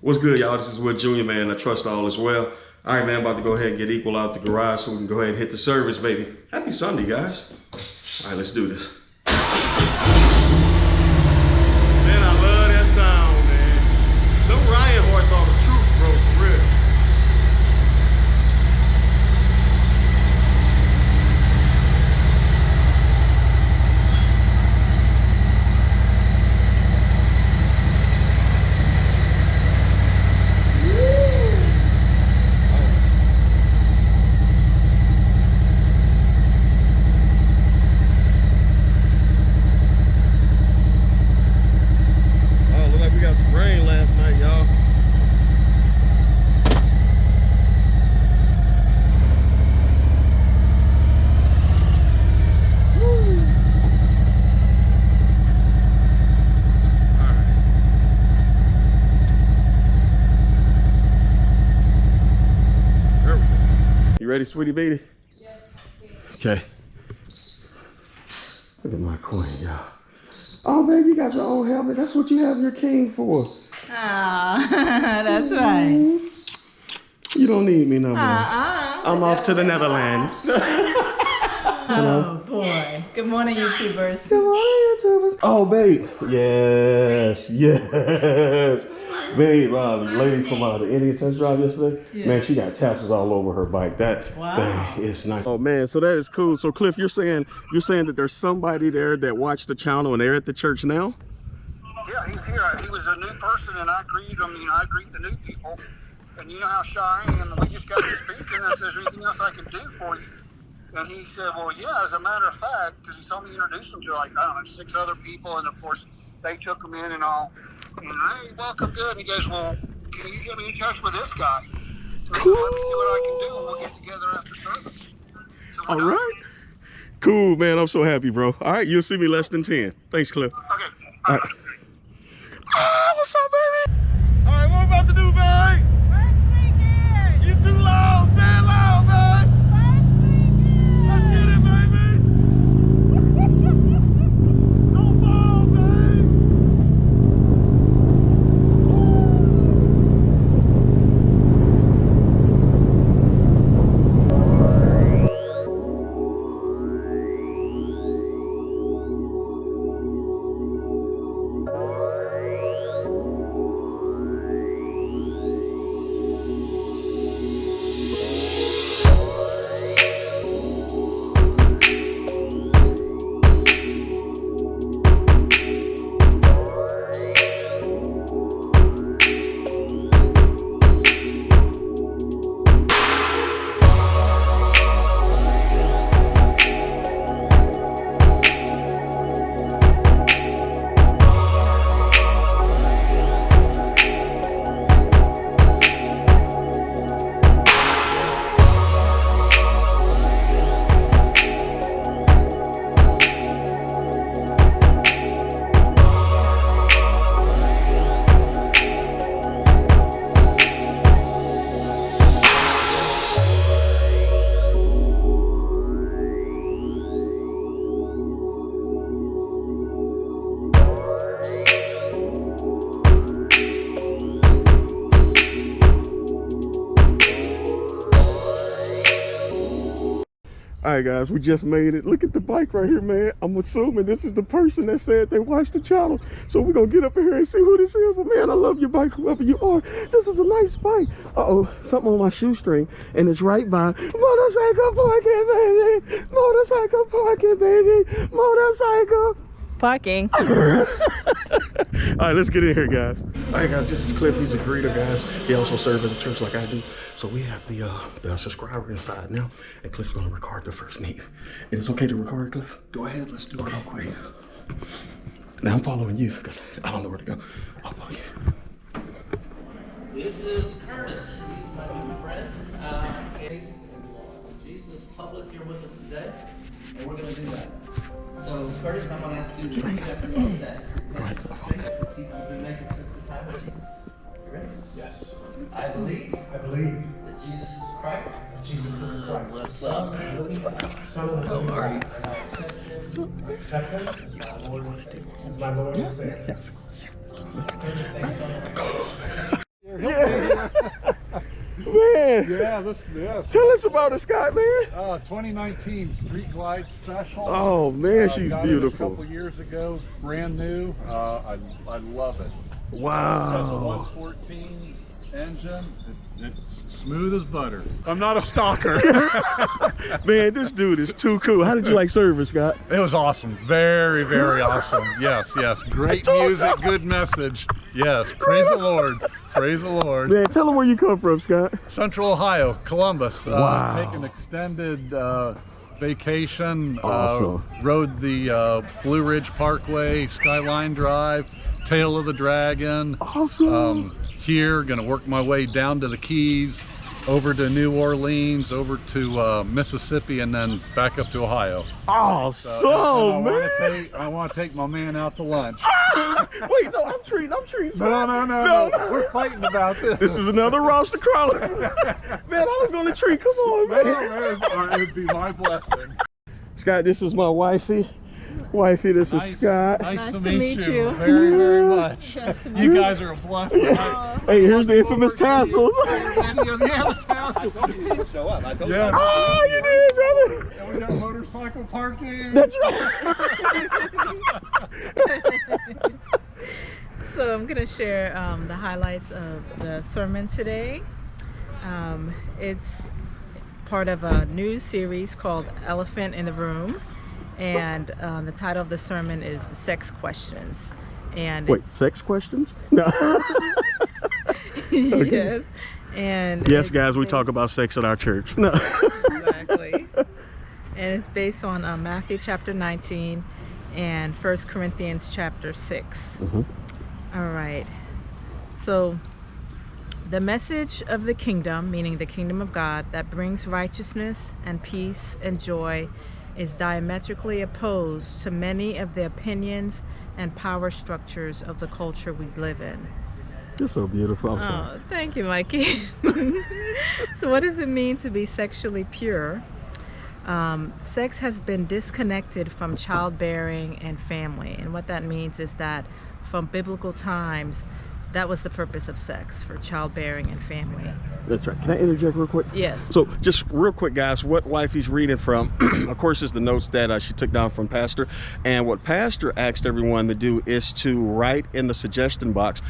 What's good, y'all? This is Will Jr., man. I trust all is well. All right, man, about to go ahead and get Equal out the garage so we can go ahead and hit the service, baby. Happy Sunday, guys. All right, let's do this. Man, I love that sound, man. Them Ryan horns are the truth, bro, for real. You ready, sweetie baby? Yeah. Okay. Look at my queen, y'all. Oh, baby, you got your own helmet. That's what you have your king for. Ah, that's right. You don't need me no more. I'm off to the Netherlands. Oh, boy. Good morning, YouTubers. Good morning, YouTubers. Oh, babe. Yes, yes. Babe, the lady from the Indian test drive yesterday, man, she got tassels all over her bike. That thing is nice. Oh man, so that is cool. So Cliff, you're saying that there's somebody there that watched the channel and they're at the church now? Yeah, he's here. He was a new person, and I greet him. You know, I greet the new people, and you know how shy I am. We just got to speaking. I said, "Is there anything else I can do for you?" And he said, "Well, yeah, as a matter of fact," because he saw me introduce him to, like, I don't know, 6 other people, and of course they took him in and all. And hey, welcome, good. And he goes, "Well, can you get me in touch with this guy? So Cool. let me see what I can do, and we'll get together after service." So All right. Cool, man. I'm so happy, bro. All right, you'll see me less than 10. Thanks, Cliff. Okay. All right. Oh, what's up, baby? All right, what we about to do, babe? You too loud. Say it loud, babe. Let's get it, baby. Don't fall, babe. All right, guys, we just made it. Look at the bike right here, man. I'm assuming this is the person that said they watched the channel. So we're going to get up in here and see who this is. But, man, I love your bike, whoever you are. This is a nice bike. Uh-oh, something on my shoestring, and it's right by motorcycle parking, baby. Motorcycle parking, baby. Motorcycle Parking. All right, let's get in here, guys. All right, guys, this is Cliff. He's a greeter, guys. He also serves at the church like I do. So we have the subscriber inside now, and Cliff's gonna record the first meeting. And it's okay to record, Cliff? Go ahead, let's do it real quick. Now I'm following you, because I don't know where to go. I'll follow you. This is Curtis. He's my new friend. Jesus is public here with us today, and we're going to do that. So, Curtis, I'm going to ask you to repeat after me today. Go ahead. People have been making since the time of Jesus. You ready? Yes. I believe I believe that Jesus is Christ. that Jesus is Christ. Son. Son of the living How are you? God. I accept him as my Lord and Savior. Based on man. Yeah, this. Tell us about it, Scott, man. 2019 Street Glide Special. Oh man, she's got it beautiful. a couple years ago, brand new. I love it. It has a Wow. 114 engine. It's smooth as butter. I'm not a stalker. Man, this dude is too cool. How did you like service, Scott? It was awesome. Very, very awesome. Yes, yes. Great music, good message. Yes. Praise the Lord. Praise the Lord. Man, tell them where you come from, Scott. Central Ohio, Columbus. Wow. Taking extended vacation. Awesome. Rode the Blue Ridge Parkway, Skyline Drive, Tail of the Dragon. Awesome. Here, gonna work my way down to the Keys, over to New Orleans, over to Mississippi, and then back up to Ohio. Awesome, And man. I want to take my man out to lunch. Wait, no, I'm treating. No. We're fighting about this. This is another roster crawler. Man, I was gonna treat. Come on, man. It would be my blessing. Scott, this is my wifey. Wifey, this is Scott. Nice to meet you. Very, very much. You guys are a blessing. Hey, here's the infamous tassels. Yeah, the tassels. Show up. I told Yeah. Oh, you did, brother. And we got motorcycle parking. That's right. So I'm going to share the highlights of the sermon today. It's part of a new series called Elephant in the Room. And the title of the sermon is Sex Questions. And Wait, sex questions? No. yes. And Yes, it's guys, we based- talk about sex at our church. No. Exactly. And it's based on Matthew chapter 19 and 1 Corinthians chapter 6. All right. So the message of the kingdom, meaning the kingdom of God, that brings righteousness and peace and joy, is diametrically opposed to many of the opinions and power structures of the culture we live in. You're so beautiful. I'm sorry. Oh, thank you, Mikey. So what does it mean to be sexually pure? Sex has been disconnected from childbearing and family. And what that means is that from biblical times, that was the purpose of sex, for childbearing and family. That's right. Can I interject real quick? Yes. So just real quick, guys, what wifey's reading from, of course, is the notes that she took down from Pastor. And what Pastor asked everyone to do is to write in the suggestion box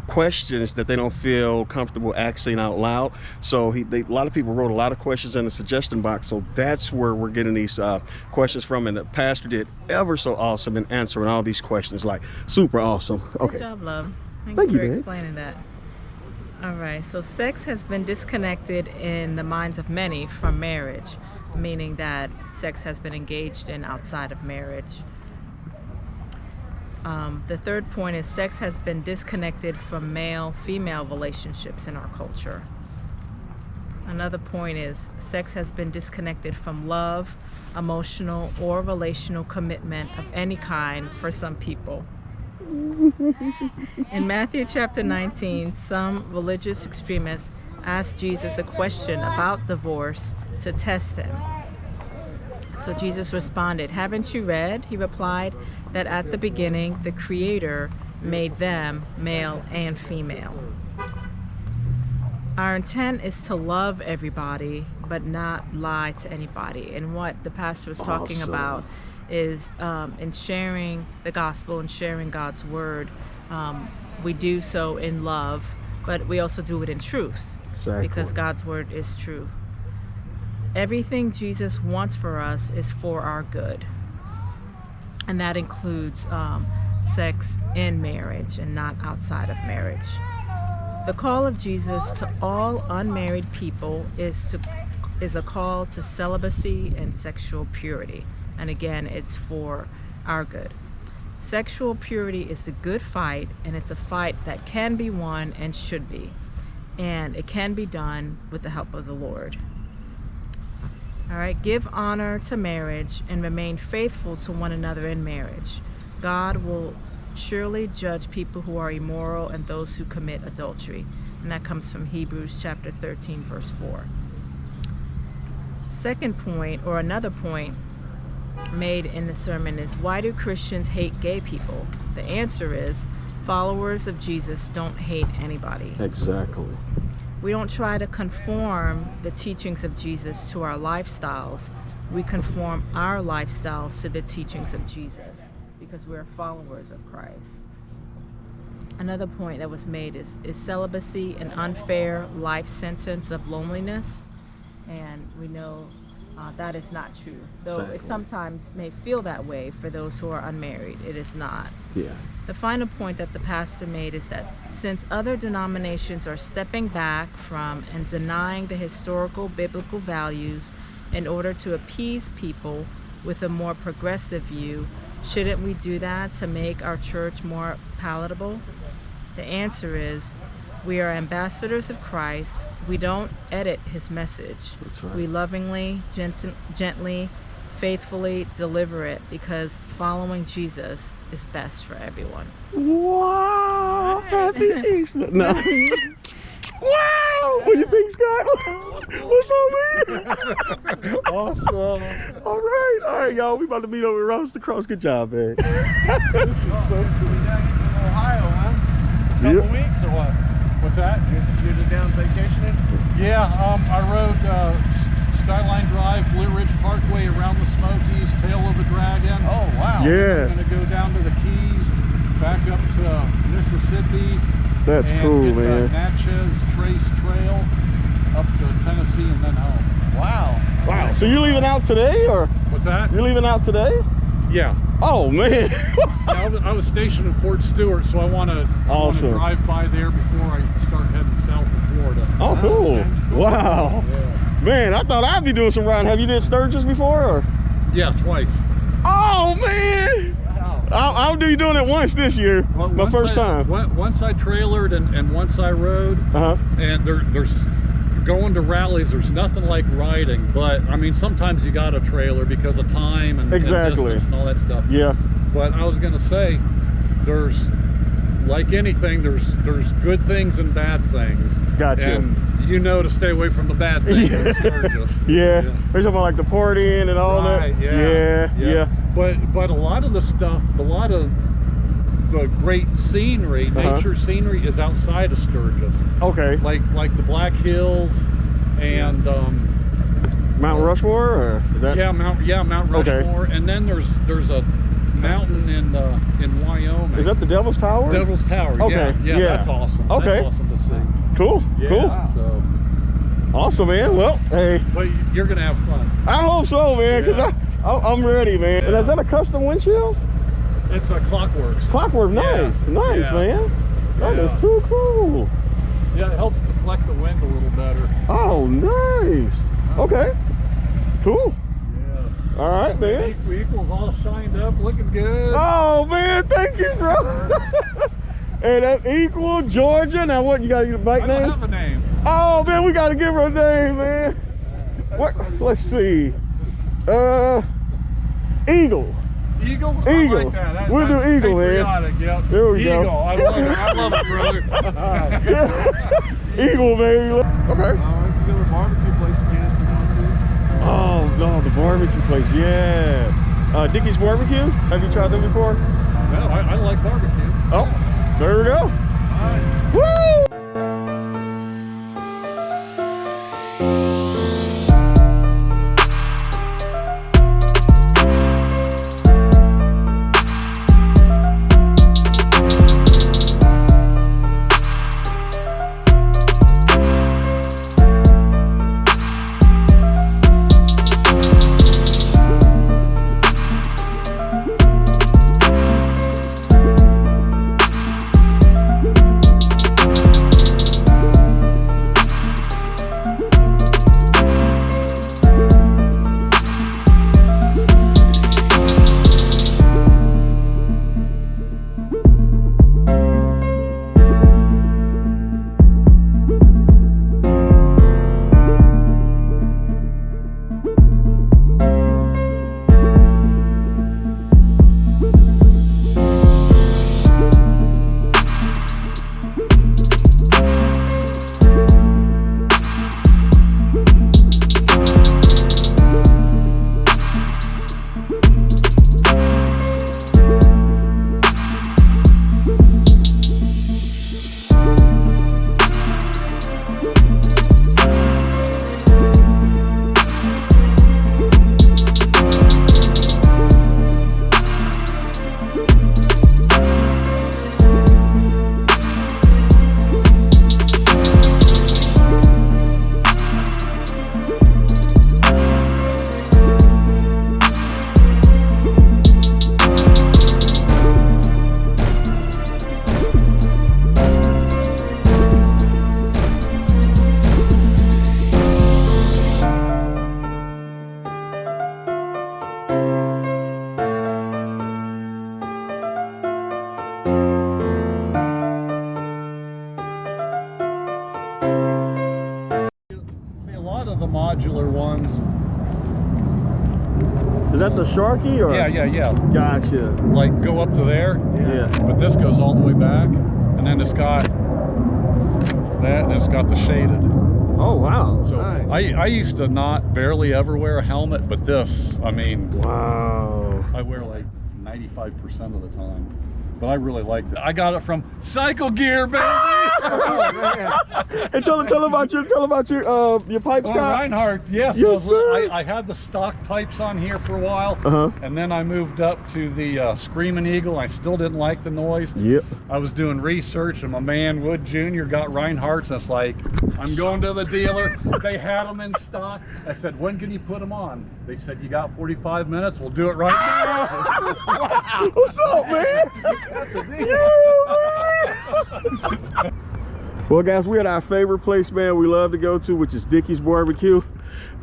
questions that they don't feel comfortable asking out loud. So a lot of people wrote a lot of questions in the suggestion box. So that's where we're getting these questions from. And the Pastor did ever so awesome in answering all these questions, like super awesome. Okay. Good job, love. Thank Thank you, you for babe. explaining that. All right, so sex has been disconnected in the minds of many from marriage, meaning that sex has been engaged in outside of marriage. The third point is sex has been disconnected from male-female relationships in our culture. Another point is sex has been disconnected from love, emotional or relational commitment of any kind for some people. In Matthew chapter 19, some religious extremists asked Jesus a question about divorce to test him. So Jesus responded, "Haven't you read," he replied, "that at the beginning the Creator made them male and female?" Our intent is to love everybody, but not lie to anybody. And what the pastor was talking Awesome. about is in sharing the gospel and sharing God's word, we do so in love, but we also do it in truth. Exactly. Because God's word is true. Everything Jesus wants for us is for our good. And that includes sex in marriage and not outside of marriage. The call of Jesus to all unmarried people is a call to celibacy and sexual purity. And again, it's for our good. Sexual purity is a good fight, and it's a fight that can be won and should be. And it can be done with the help of the Lord. All right, give honor to marriage and remain faithful to one another in marriage. God will surely judge people who are immoral and those who commit adultery. And that comes from Hebrews chapter 13, verse 4. Second point, or another point made in the sermon, is why do Christians hate gay people? The answer is followers of Jesus don't hate anybody. Exactly. We don't try to conform the teachings of Jesus to our lifestyles. We conform our lifestyles to the teachings of Jesus because we're followers of Christ. Another point that was made is celibacy an unfair life sentence of loneliness? And we know that is not true. Though Exactly. it sometimes may feel that way for those who are unmarried, it is not. Yeah. The final point that the pastor made is that since other denominations are stepping back from and denying the historical biblical values in order to appease people with a more progressive view, shouldn't we do that to make our church more palatable? The answer is, we are ambassadors of Christ. We don't edit his message. That's right. We lovingly, gently, faithfully deliver it because following Jesus is best for everyone. Wow! Happy Easter! No. Wow! What do you think, Scott? What's up, man? Awesome. All right, y'all. We about to meet over at Roast Across. Good job, man. This is so cool. Ohio, huh? Couple Yep. weeks or what? What's that? You're just down vacationing? Yeah, I rode Skyline Drive, Blue Ridge Parkway around the Smokies, Tail of the Dragon. Oh, wow. Yeah. I'm gonna go down to the Keys, back up to Mississippi. That's and cool, get man. the Natchez Trace Trail up to Tennessee and then home. Wow. Wow. So you're leaving out today, or What's that? you're leaving out today? Yeah. Oh man. I was stationed in Fort Stewart, so I want to Awesome. drive by there before I start heading south to Florida. Oh, cool. Wow. Yeah. Man, I thought I'd be doing some riding. Have you did Sturgis before, or? Yeah, twice. Oh man. I'll do you doing it once this year. Well, My first time. Once I trailered and once I rode, and there's going to rallies. There's nothing like riding, but I mean sometimes you got a trailer because of time and Exactly. distance and all that stuff. Yeah. But I was gonna say, there's like anything, there's good things and bad things. Gotcha. And you know to stay away from the bad things. Yeah. with Sturgis. Yeah. They're talking about like the partying and all Right, that. Yeah. But a lot of the stuff, a lot of the great scenery, nature scenery is outside of Sturgis. Okay. Like the Black Hills and Mount Rushmore, or is that? Mount Okay. Rushmore, and then there's a mountain in Wyoming. Is that the Devil's Tower? Devil's Tower? Okay, Yeah, yeah. that's awesome. Okay. That's awesome to see. Cool. Yeah, Cool. So, Awesome, man. Well, hey, but you're gonna have fun. I hope so, man, because Yeah. I'm ready, man. And is that a custom windshield? It's a Clockworks. Clockwork, nice, Yeah. nice, Yeah. man. That is Yeah. too cool. Yeah, it helps deflect the wind a little better. Oh, nice. Okay, cool. Yeah. All right, man. Equals all shined up, looking good. Oh man, thank you, bro. Hey, that Equal Georgia. Now what? You got your bike I don't name? have a name. Oh man, we gotta give her a name, man. What? Let's see. Eagle. Eagle? Eagle. I like that. We'll do That's Eagle, man. patriotic, yep. There we go. Eagle. I love it. I love it, brother. Eagle, baby. Okay. You go to the barbecue place again if you want to. Oh no, the barbecue place. Yeah. Dickie's Barbecue. Have you tried them before? No, I like barbecue. Oh, there we go. Woo! ones. Is that the Sharky or? Yeah. Gotcha. Like go up to there. Yeah. But this goes all the way back, and then it's got that, and it's got the shaded. Oh wow. So nice. I used to not barely ever wear a helmet, but this, I mean, wow. I wear like 95% of the time. But I really liked it. I got it from Cycle Gear, baby. Oh, man. And tell about your pipe, Scott. Reinhardt's, yes. Yes, sir. I had the stock pipes on here for a while, and then I moved up to the Screaming Eagle. I still didn't like the noise. Yep. I was doing research, and my man Wood Jr. got Reinhardt's, and it's like, I'm going to the dealer. They had them in stock. I said, when can you put them on? They said, you got 45 minutes. We'll do it right now. What's up, man? That's a deal. Yeah, man. Well, guys, we're at our favorite place, man, we love to go to, which is Dickey's Barbecue.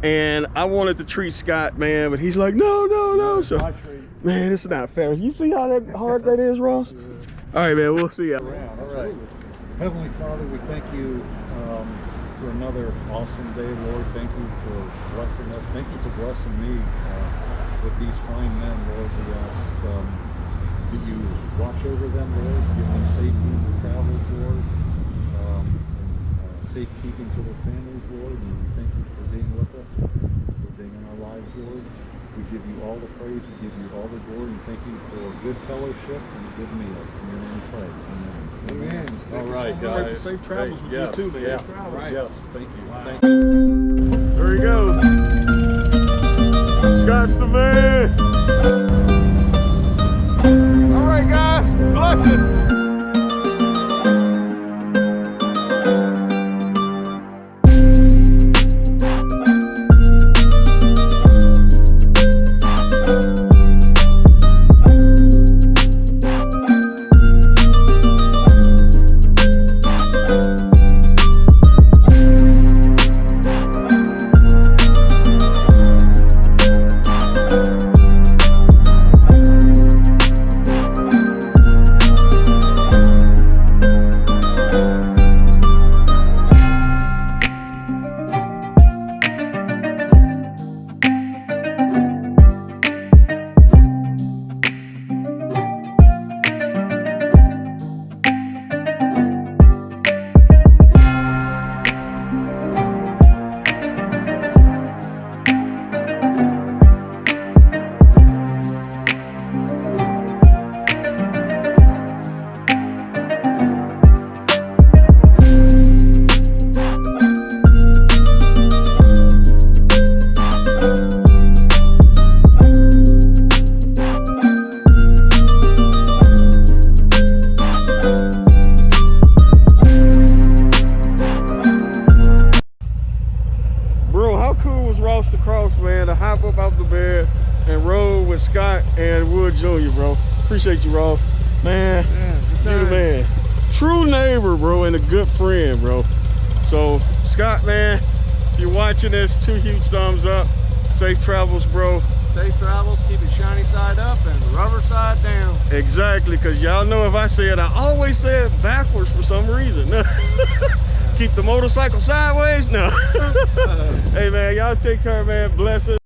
And I wanted to treat Scott, man, but he's like, no. So, man, it's not fair. You see how hard that is, Ross? All right, man, we'll see you. All right. Heavenly Father, we thank you for another awesome day, Lord. Thank you for blessing us. Thank you for blessing me with these fine men, Lord. We ask that you watch over them, Lord, give them safety in their travels, Lord, and safekeeping to their families, Lord. And we thank you for being with us, for being in our lives, Lord. We give you all the praise, we give you all the glory, and thank you for good fellowship and a good meal. In your name we pray. Amen. Amen. All right, guys. Safe travels with yes, you too, man. Yeah. Safe travels. Right. Yes, thank you. Wow. Thank you. There he goes. Scott's the man. All right, guys, blessings. Scott and Wood Jr., bro. Appreciate you, Ross. Man, you the man. True neighbor, bro, and a good friend, bro. So, Scott, man, if you're watching this, 2 huge thumbs up. Safe travels, bro. Safe travels, keep it shiny side up and rubber side down. Exactly, because y'all know if I say it, I always say it backwards for some reason. Keep the motorcycle sideways? No. Hey, man, y'all take care, man. Bless it.